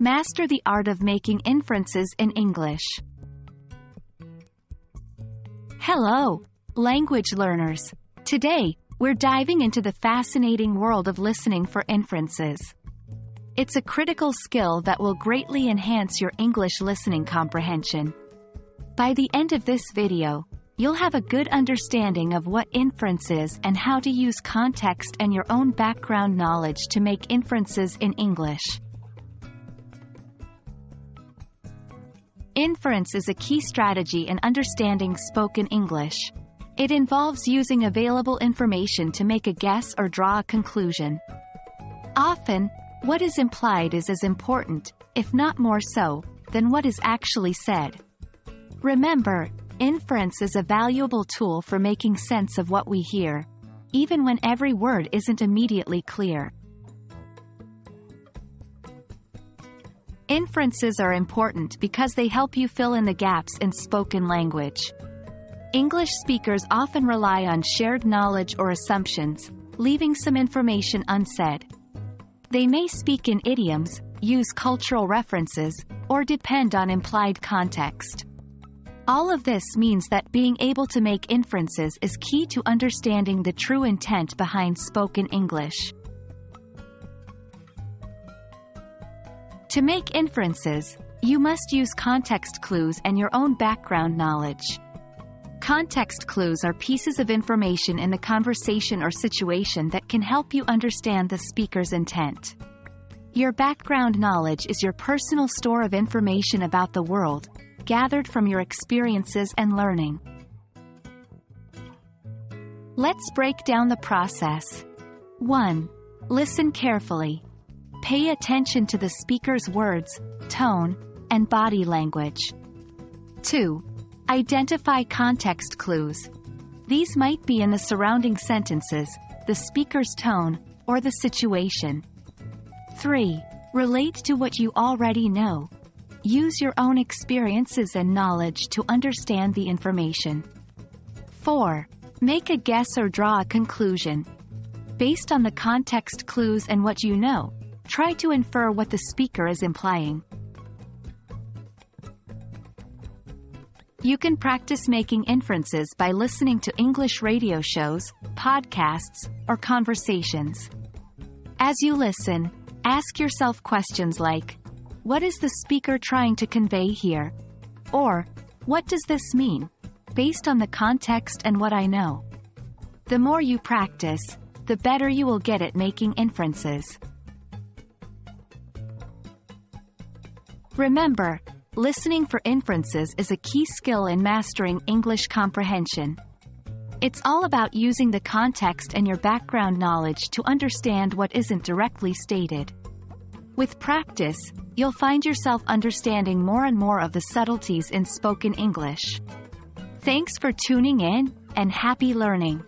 Master the art of making inferences in English. Hello, language learners. Today, we're diving into the fascinating world of listening for inferences. It's a critical skill that will greatly enhance your English listening comprehension. By the end of this video, you'll have a good understanding of what inference is and how to use context and your own background knowledge to make inferences in English. Inference is a key strategy in understanding spoken English. It involves using available information to make a guess or draw a conclusion. Often, what is implied is as important, if not more so, than what is actually said. Remember, inference is a valuable tool for making sense of what we hear, even when every word isn't immediately clear. Inferences are important because they help you fill in the gaps in spoken language. English speakers often rely on shared knowledge or assumptions, leaving some information unsaid. They may speak in idioms, use cultural references, or depend on implied context. All of this means that being able to make inferences is key to understanding the true intent behind spoken English. To make inferences, you must use context clues and your own background knowledge. Context clues are pieces of information in the conversation or situation that can help you understand the speaker's intent. Your background knowledge is your personal store of information about the world, gathered from your experiences and learning. Let's break down the process. 1. Listen carefully. Pay attention to the speaker's words, tone, and body language. 2. Identify context clues. These might be in the surrounding sentences, the speaker's tone, or the situation. 3. Relate to what you already know. Use your own experiences and knowledge to understand the information. 4. Make a guess or draw a conclusion. Based on the context clues and what you know, try to infer what the speaker is implying. You can practice making inferences by listening to English radio shows, podcasts, or conversations. As you listen, ask yourself questions like, "What is the speaker trying to convey here?" Or, "What does this mean, based on the context and what I know?" The more you practice, the better you will get at making inferences. Remember, listening for inferences is a key skill in mastering English comprehension. It's all about using the context and your background knowledge to understand what isn't directly stated. With practice, you'll find yourself understanding more and more of the subtleties in spoken English. Thanks for tuning in, and happy learning!